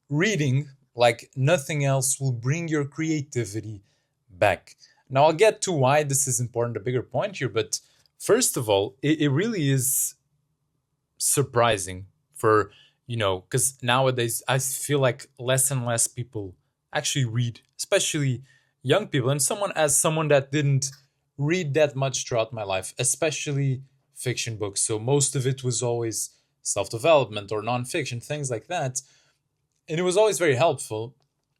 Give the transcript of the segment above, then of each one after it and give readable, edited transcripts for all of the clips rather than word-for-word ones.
reading, like nothing else, will bring your creativity back. Now, I'll get to why this is important, a bigger point here, but first of all, it really is surprising for, because nowadays I feel like less and less people actually read, especially young people. And someone that didn't read that much throughout my life, especially fiction books. So most of it was always self development or nonfiction, things like that. And it was always very helpful,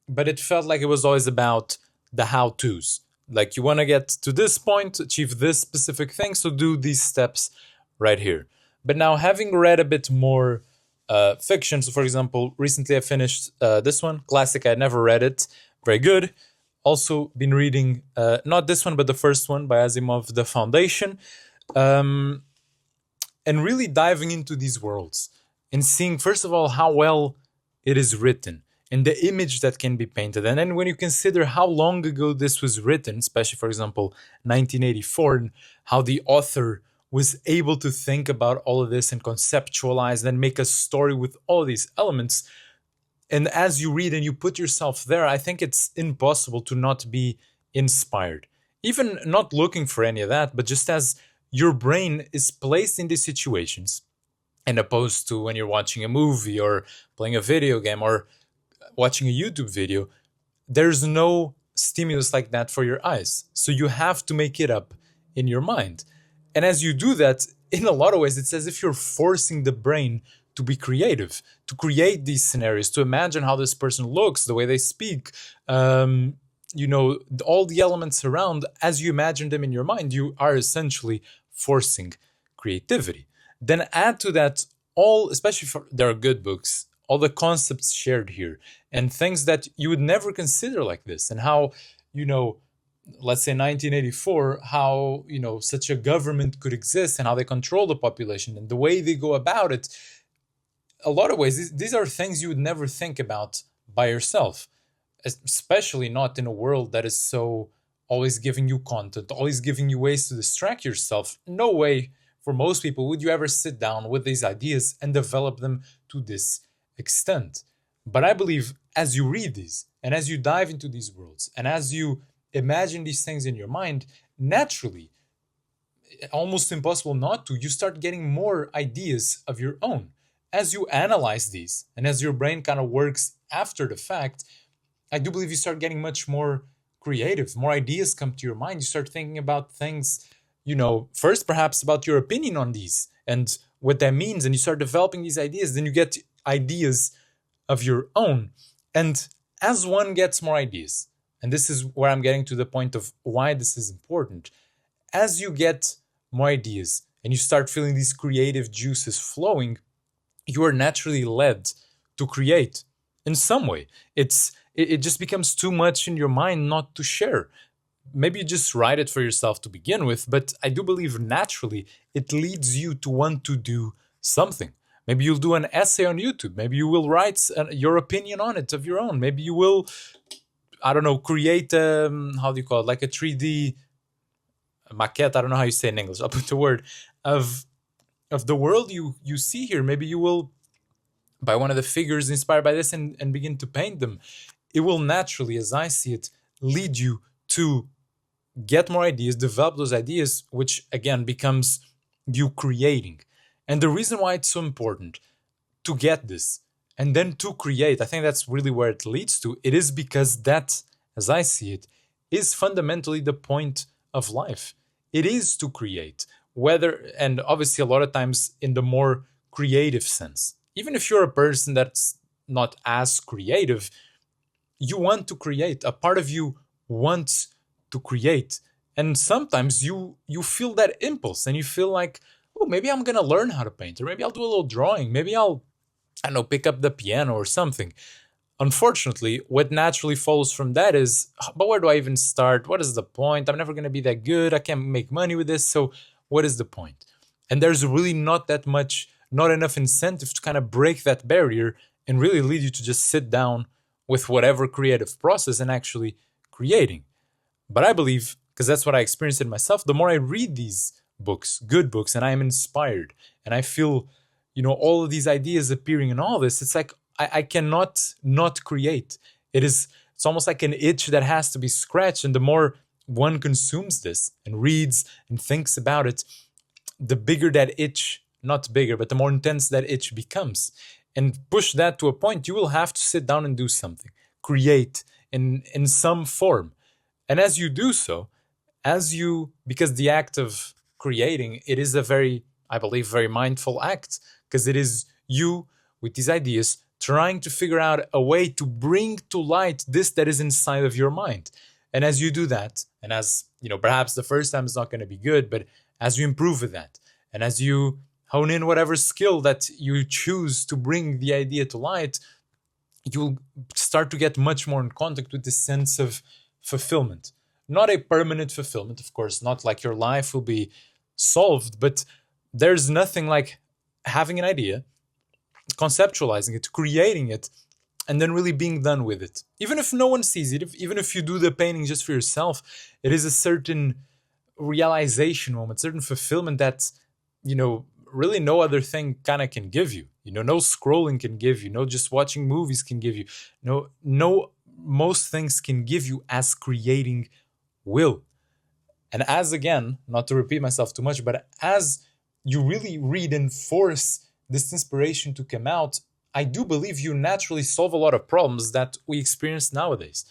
but it felt like it was always about the how to's. Like, you want to get to this point, achieve this specific thing, so do these steps right here. But now, having read a bit more fiction, so for example, recently I finished this one, classic, I never read it, very good. Also been reading, not this one, but the first one by Asimov, The Foundation, and really diving into these worlds and seeing, first of all, how well it is written and the image that can be painted. And then when you consider how long ago this was written, especially, for example, 1984, and how the author was able to think about all of this and conceptualize and make a story with all these elements. And as you read and you put yourself there, I think it's impossible to not be inspired. Even not looking for any of that, but just as your brain is placed in these situations, and opposed to when you're watching a movie or playing a video game or watching a YouTube video, there's no stimulus like that for your eyes. So you have to make it up in your mind. And as you do that, in a lot of ways, it's as if you're forcing the brain to be creative, to create these scenarios, to imagine how this person looks, the way they speak, all the elements around. As you imagine them in your mind, you are essentially forcing creativity. Then add to that all, especially for there are good books, all the concepts shared here and things that you would never consider like this, and how, let's say 1984, how, such a government could exist and how they control the population and the way they go about it. A lot of ways, these are things you would never think about by yourself, especially not in a world that is so always giving you content, always giving you ways to distract yourself. No way, for most people, would you ever sit down with these ideas and develop them to this extent. But I believe as you read these and as you dive into these worlds and as you imagine these things in your mind, naturally, almost impossible not to, you start getting more ideas of your own. As you analyze these and as your brain kind of works after the fact, I do believe you start getting much more creative, more ideas come to your mind. You start thinking about things, first perhaps about your opinion on these and what that means, and you start developing these ideas. Then you get ideas of your own. And as one gets more ideas, and this is where I'm getting to the point of why this is important, as you get more ideas and you start feeling these creative juices flowing, you are naturally led to create in some way. It just becomes too much in your mind not to share. Maybe you just write it for yourself to begin with, but I do believe naturally it leads you to want to do something. Maybe you'll do an essay on YouTube. Maybe you will write your opinion on it of your own. Maybe you will, I don't know, create how do you call it, like a 3D maquette. I don't know how you say it in English. I'll put the word of the world you see here. Maybe you will buy one of the figures inspired by this and begin to paint them. It will naturally, as I see it, lead you to get more ideas, develop those ideas, which again becomes you creating. And the reason why it's so important to get this and then to create, I think that's really where it leads to. It is because that, as I see it, is fundamentally the point of life. It is to create, and obviously a lot of times in the more creative sense. Even if you're a person that's not as creative, you want to create. A part of you wants to create. And sometimes you feel that impulse and you feel like, oh, maybe I'm going to learn how to paint, or maybe I'll do a little drawing. Maybe I'll, I don't know, pick up the piano or something. Unfortunately, what naturally follows from that is, but where do I even start? What is the point? I'm never going to be that good. I can't make money with this. So what is the point? And there's really not enough incentive to kind of break that barrier and really lead you to just sit down with whatever creative process and actually creating. But I believe, because that's what I experienced in myself, the more I read these books, good books, and I am inspired, and I feel, all of these ideas appearing in all this, it's like I cannot not create. It's almost like an itch that has to be scratched. And the more one consumes this and reads and thinks about it, the bigger that itch, not bigger, but the more intense that itch becomes. And push that to a point, you will have to sit down and do something, create in some form. And as you do so, because the act of creating, it is a very, I believe, very mindful act, because it is you with these ideas trying to figure out a way to bring to light this that is inside of your mind. And as you do that, and as perhaps the first time is not going to be good, but as you improve with that, and as you hone in whatever skill that you choose to bring the idea to light, you'll start to get much more in contact with this sense of fulfillment. Not a permanent fulfillment, of course, not like your life will be solved, but there's nothing like having an idea, conceptualizing it, creating it, and then really being done with it. Even if no one sees it, even if you do the painting just for yourself, it is a certain realization moment, certain fulfillment that, really no other thing kind of can give you. No scrolling can give you, no just watching movies can give you, no most things can give you as creating will. And as, again, not to repeat myself too much, but as you really read and force this inspiration to come out, I do believe you naturally solve a lot of problems that we experience nowadays.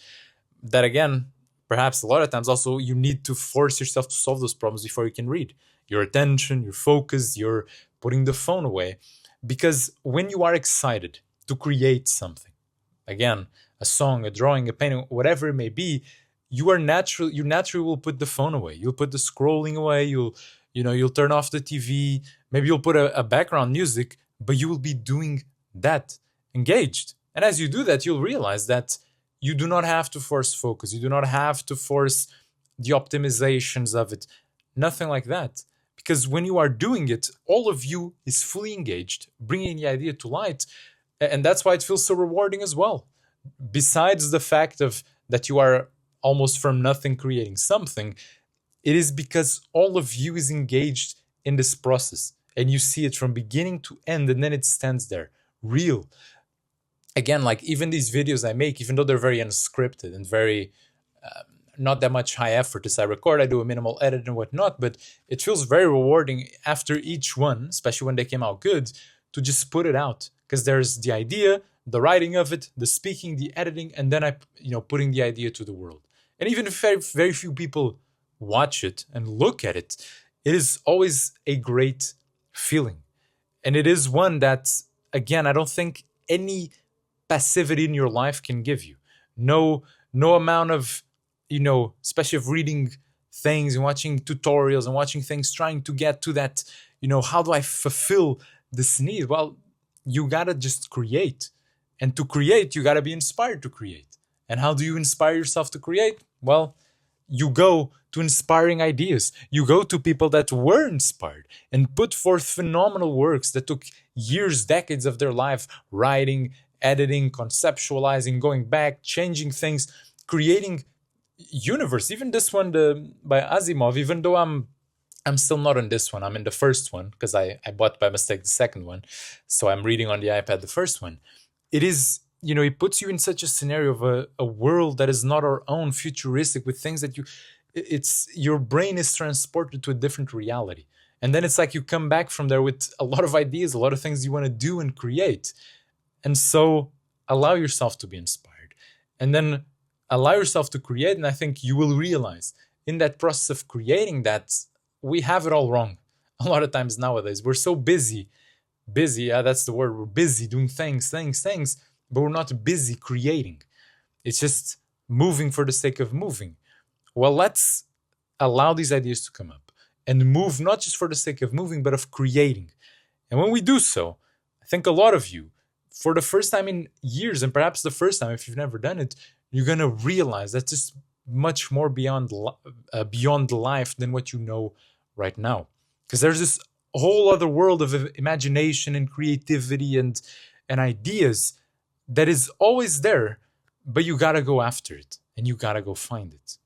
That, again, perhaps a lot of times also you need to force yourself to solve those problems before you can read. Your attention, your focus, you're putting the phone away. Because when you are excited to create something, again, a song, a drawing, a painting, whatever it may be, you naturally will put the phone away. You'll put the scrolling away. You'll turn off the TV. Maybe you'll put a background music, but you will be doing that engaged. And as you do that, you'll realize that you do not have to force focus. You do not have to force the optimizations of it. Nothing like that. Because when you are doing it, all of you is fully engaged, bringing the idea to light. And that's why it feels so rewarding as well. Besides the fact of that you are almost from nothing creating something, it is because all of you is engaged in this process. And you see it from beginning to end, and then it stands there, real. Again, like even these videos I make, even though they're very unscripted and very not that much high effort as I record, I do a minimal edit and whatnot, but it feels very rewarding after each one, especially when they came out good, to just put it out. Because there's the idea, the writing of it, the speaking, the editing, and then putting the idea to the world. And even if very, very few people watch it and look at it, it is always a great feeling. And it is one that, again, I don't think any passivity in your life can give you. No amount of, especially of reading things and watching tutorials and watching things, trying to get to that, how do I fulfill this need? Well, you gotta just create. And to create, you gotta be inspired to create. And how do you inspire yourself to create? Well, you go to inspiring ideas. You go to people that were inspired and put forth phenomenal works that took years, decades of their life, writing, editing, conceptualizing, going back, changing things, creating universe. Even this one by Asimov, even though I'm still not on this one, I'm in the first one because I bought by mistake the second one, so I'm reading on the iPad the first one. It is, it puts you in such a scenario of a world that is not our own, futuristic, with things that your brain is transported to a different reality. And then it's like you come back from there with a lot of ideas, a lot of things you want to do and create. And so allow yourself to be inspired. And then allow yourself to create. And I think you will realize in that process of creating that we have it all wrong. A lot of times nowadays, we're so busy, that's the word, we're busy doing things, but we're not busy creating. It's just moving for the sake of moving. Well, let's allow these ideas to come up and move, not just for the sake of moving, but of creating. And when we do so, I think a lot of you, for the first time in years, and perhaps the first time if you've never done it, you're going to realize that's just much more beyond life than what you know right now. Because there's this whole other world of imagination and creativity and ideas that is always there, but you got to go after it and you got to go find it.